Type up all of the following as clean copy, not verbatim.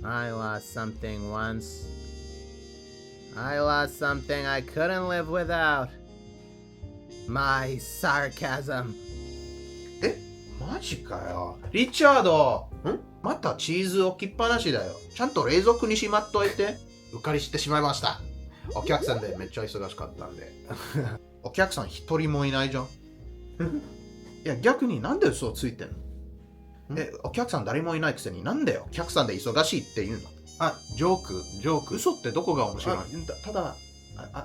I lost something once. I lost something I couldn't live without. My sarcasm. マジかよ。リチャード。またチーズ置きっぱなしだよ。ちゃんと冷蔵庫にしまっといて。うかりしてしまいました。お客さんでめっちゃ忙しかったんで。お客さん一人もいないじゃん。いや、逆になんで嘘をついてんの？お客さん誰もいないくせになんでお客さんで忙しいって言うの？あ、ジョーク。嘘ってどこが面白い？ただ、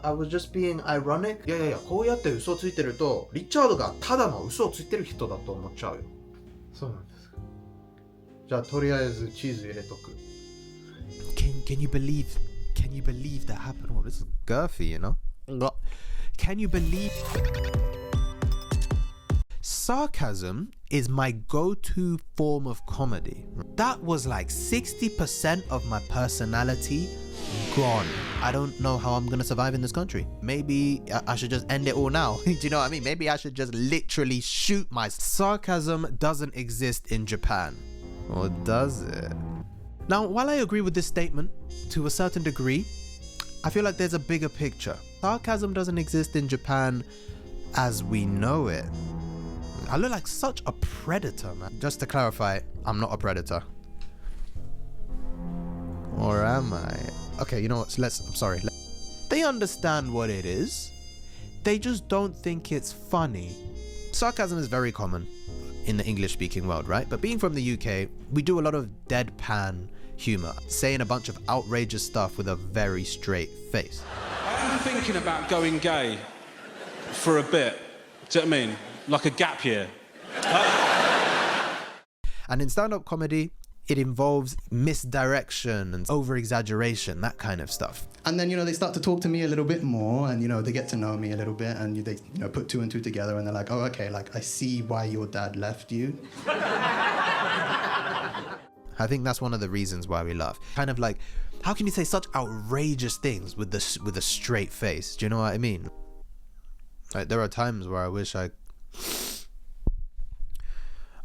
I was just being ironic. いや、こうやって嘘をついてると、リチャードがただの嘘をついてる人だと思っちゃうよ。そうなんですか。じゃあ、とりあえずチーズ入れとく。Can you believe that happened? Well, this is girthy, you know? Can you believe... Sarcasm is my go-to form of comedy. That was like 60% of my personality gone. I don't know how I'm gonna survive in this country. Maybe I should just end it all now. Do you know what I mean? Maybe I should just literally shoot my... Sarcasm doesn't exist in Japan. Or does it? Now, while I agree with this statement to a certain degree, I feel like there's a bigger picture. Sarcasm doesn't exist in Japan as we know it. I look like such a predator, man. Just to clarify, I'm not a predator. Or am I? Okay, you know what? I'm sorry. They understand what it is. They just don't think it's funny. Sarcasm is very common in the English-speaking world, right? But being from the UK, we do a lot of deadpan humor, saying a bunch of outrageous stuff with a very straight face. I am thinking about going gay for a bit. Do you know what I mean? Like a gap year. And in stand-up comedy, it involves misdirection and over-exaggeration, that kind of stuff. And then, they start to talk to me a little bit more and, they get to know me a little bit and they, put two and two together and they're like, oh, okay, like, I see why your dad left you. I think that's one of the reasons why we laugh. Kind of like, how can you say such outrageous things with a straight face? Do you know what I mean? Like, there are times where I wish I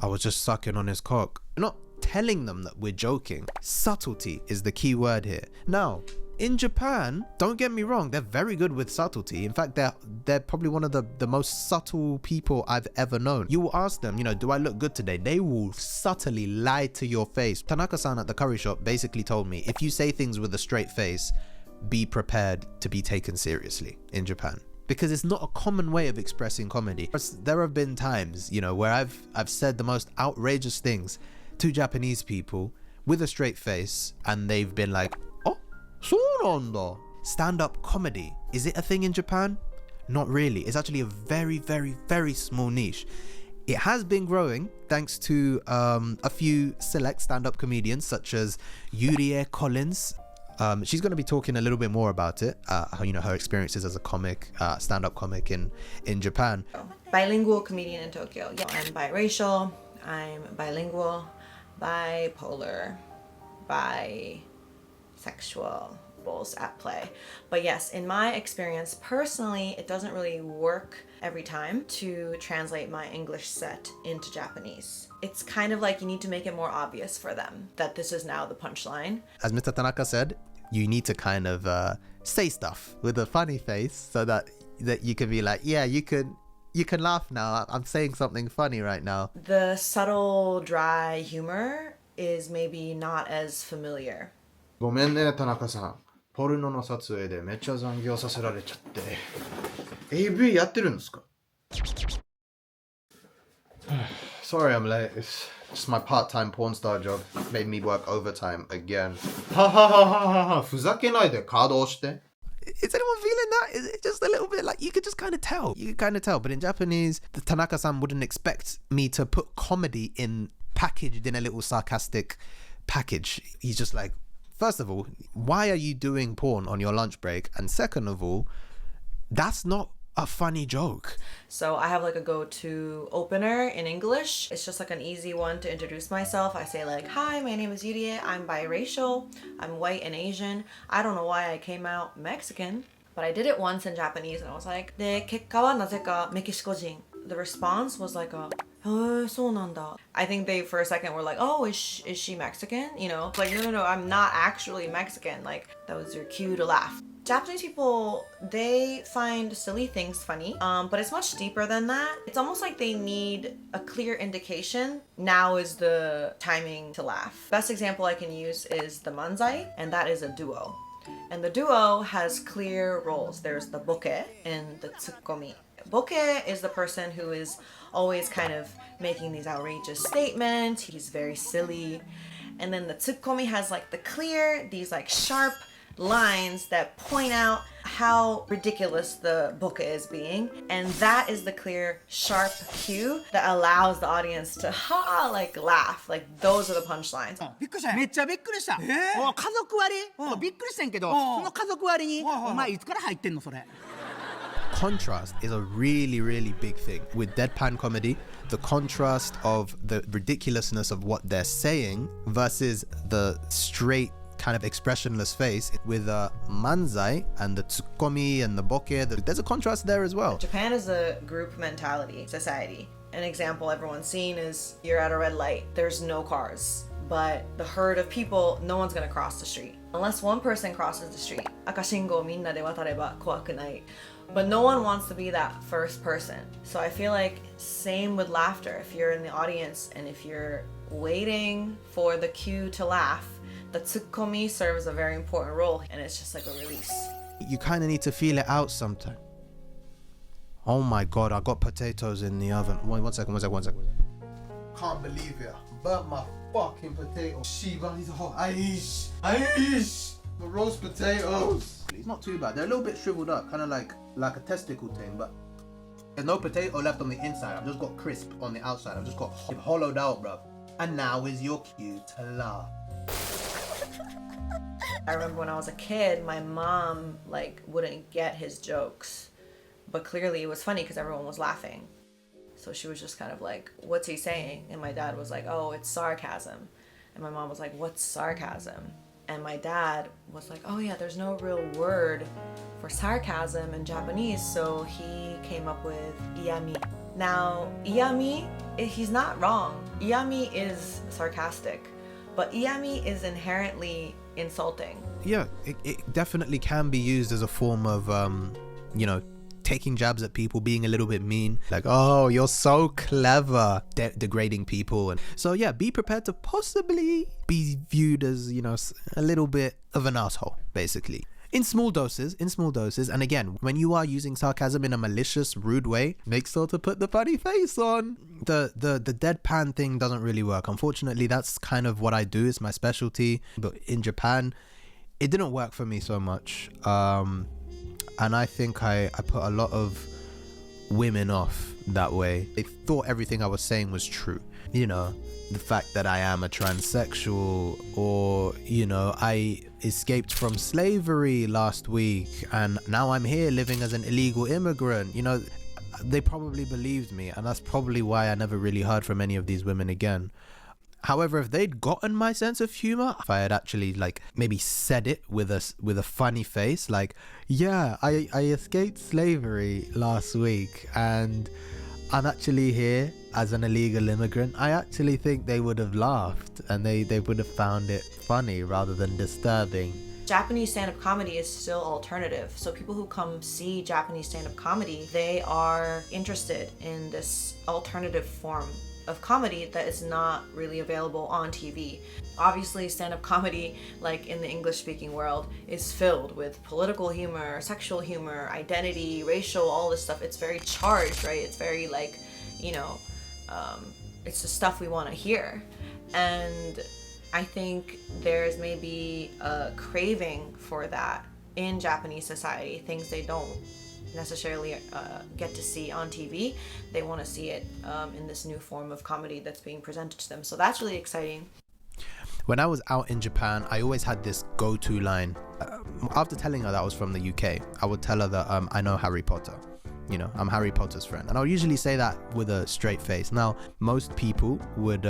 was just sucking on his cock. Not telling them that we're joking. Subtlety is the key word here. Now, in Japan, don't get me wrong, they're very good with subtlety. In fact, they're probably one of the most subtle people I've ever known. You will ask them, do I look good today? They will subtly lie to your face. Tanaka-san at the curry shop basically told me, if you say things with a straight face, be prepared to be taken seriously in Japan. Because it's not a common way of expressing comedy. There have been times, where I've said the most outrageous things to Japanese people with a straight face, and they've been like, "Oh, so nanda." Stand-up comedy, is it a thing in Japan? Not really. It's actually a very, very, very small niche. It has been growing thanks to a few select stand-up comedians such as Yurié Collins. She's going to be talking a little bit more about it, her experiences as a comic, stand-up comic in Japan. Bilingual comedian in Tokyo. I'm biracial, I'm bilingual, bipolar, bisexual, both at play. But yes, in my experience, personally, it doesn't really work every time to translate my English set into Japanese. It's kind of like you need to make it more obvious for them that this is now the punchline. As Mr. Tanaka said, you need to kind of say stuff with a funny face so that you can be like, yeah, you can laugh now. I'm saying something funny right now. The subtle, dry humor is maybe not as familiar. ごめんね、田中さん。ポルノの撮影でめっちゃ残業させられちゃって。AV やってるんですか？ Sorry I'm late. It's just my part-time porn star job. Made me work overtime again. ははははは。ふざけないでカード押して。Is anyone feeling that? Is it just a little bit like you could just kind of tell? You could kind of tell. But in Japanese, the Tanaka-san wouldn't expect me to put comedy packaged in a little sarcastic package. He's just like, first of all, why are you doing porn on your lunch break? And second of all, that's not a funny joke. So I have like a go-to opener in English. It's just like an easy one to introduce myself. I say like, hi, my name is Yurié. I'm biracial. I'm white and Asian. I don't know why I came out Mexican, but I did it once in Japanese and I was like, で、結果はなぜかメキシコ人. The response was like a そうなんだ. I think they for a second were like, oh, is she Mexican? You know, like, no, I'm not actually Mexican. Like, that was your cue to laugh. Japanese people, they find silly things funny, but it's much deeper than that. It's almost like they need a clear indication. Now is the timing to laugh. Best example I can use is the manzai, and that is a duo. And the duo has clear roles. There's the boke and the tsukomi. Boke is the person who is always kind of making these outrageous statements. He's very silly. And then the tsukomi has like the clear, these like sharp lines that point out how ridiculous the boke is being. And that is the clear, sharp cue that allows the audience to like laugh. Like those are the punchlines. びっくりしためっちゃびっくりしたもう家族割びっくりしてんけどその家族割にお前いつから入ってんのそれ Contrast is a really, really big thing. With deadpan comedy, the contrast of the ridiculousness of what they're saying versus the straight kind of expressionless face with the manzai and the tsukomi and the boke, there's a contrast there as well. Japan is a group mentality society. An example everyone's seen is you're at a red light, there's no cars, but the herd of people, no one's gonna cross the street. Unless one person crosses the street. 赤信号みんなで渡れば怖くない. But no one wants to be that first person. So I feel like same with laughter. If you're in the audience and if you're waiting for the cue to laugh, the tsukomi serves a very important role, and it's just like a release. You kind of need to feel it out sometime. Oh my god, I got potatoes in the oven. One second. Can't believe it. Burnt my fucking potato. Shiba, these are hot. Aish. The roast potatoes. It's not too bad. They're a little bit shriveled up, kind of like a testicle thing, but there's no potato left on the inside. I've just got crisp on the outside. I've just got hollowed out, bro. And now is your cue to laugh. I remember when I was a kid, my mom like wouldn't get his jokes, but clearly it was funny because everyone was laughing. So she was just kind of like, what's he saying? And my dad was like, oh, it's sarcasm. And my mom was like, what's sarcasm? And my dad was like, oh yeah, there's no real word for sarcasm in Japanese, so he came up with iyami. Now, iyami, he's not wrong. Iyami is sarcastic, but iyami is inherently insulting. Yeah, it definitely can be used as a form of, taking jabs at people, being a little bit mean, like, oh, you're so clever, degrading people. And so yeah, be prepared to possibly be viewed as, a little bit of an asshole, basically. In small doses. And again, when you are using sarcasm in a malicious, rude way, make sure to put the funny face on. The deadpan thing doesn't really work. Unfortunately, that's kind of what I do. It's my specialty. But in Japan, it didn't work for me so much. And I think I put a lot of women off that way. They thought everything I was saying was true. The fact that I am a transsexual, or, I escaped from slavery last week and now I'm here living as an illegal immigrant. They probably believed me, and that's probably why I never really heard from any of these women again. However, if they'd gotten my sense of humor, if I had actually maybe said it with a funny face, like, yeah, I escaped slavery last week and I'm actually here as an illegal immigrant, I actually think they would have laughed and they would have found it funny rather than disturbing. Japanese stand-up comedy is still alternative. So people who come see Japanese stand-up comedy, they are interested in this alternative form of comedy that is not really available on TV. Obviously, stand-up comedy, like in the English-speaking world, is filled with political humor, sexual humor, identity, racial, all this stuff. It's very charged, right? It's very it's the stuff we want to hear. And I think there's maybe a craving for that in Japanese society, things they don't necessarily get to see on TV. They want to see it in this new form of comedy that's being presented to them. So that's really exciting. When I was out in Japan, I always had this go-to line. After telling her that I was from the UK, I would tell her that I know Harry Potter. You know, I'm Harry Potter's friend. And I'll usually say that with a straight face. Now, most people would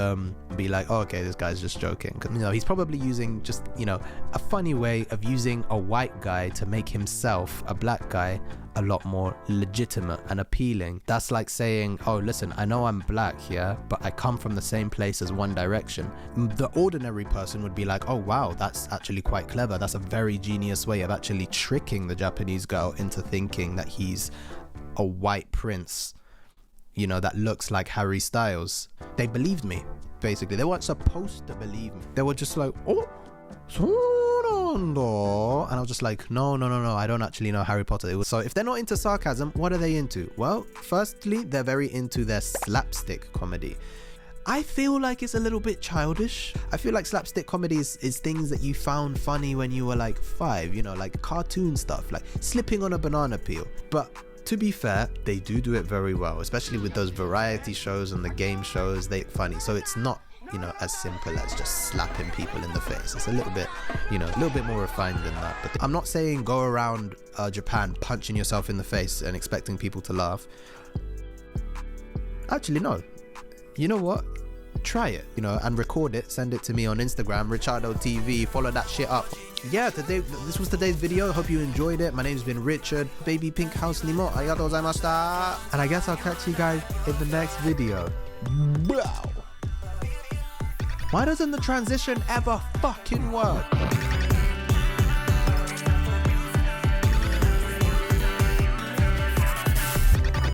be like, oh, okay, this guy's just joking. 'Cause, you know, he's probably using just, you know, a funny way of using a white guy to make himself, a black guy, a lot more legitimate and appealing. That's like saying, oh, listen, I know I'm black, yeah, but I come from the same place as One Direction. The ordinary person would be like, oh, wow, that's actually quite clever. That's a very genius way of actually tricking the Japanese girl into thinking that he's a white prince, you know, that looks like Harry Styles. They believed me, basically. They weren't supposed to believe me. They were just like, oh, and I was just like, no, I don't actually know Harry Potter. So if they're not into sarcasm, what are they into? Well, firstly, they're very into their slapstick comedy. I feel like it's a little bit childish. I feel like slapstick comedy is things that you found funny when you were like 5, you know, like cartoon stuff, like slipping on a banana peel. But to be fair, they do it very well, especially with those variety shows and the game shows. They're funny. So it's not, you know, as simple as just slapping people in the face. It's a little bit, you know, a little bit more refined than that. But I'm not saying go around Japan punching yourself in the face and expecting people to laugh. Actually, no. You know what? Try it, you know, and record it. Send it to me on Instagram, Richardo TV. Follow that shit up. Yeah, this was today's video. Hope you enjoyed it. My name's been Richard. Baby Pink House Nimo. Arigatou gozaimashita. And I guess I'll catch you guys in the next video. Wow. Why doesn't the transition ever fucking work?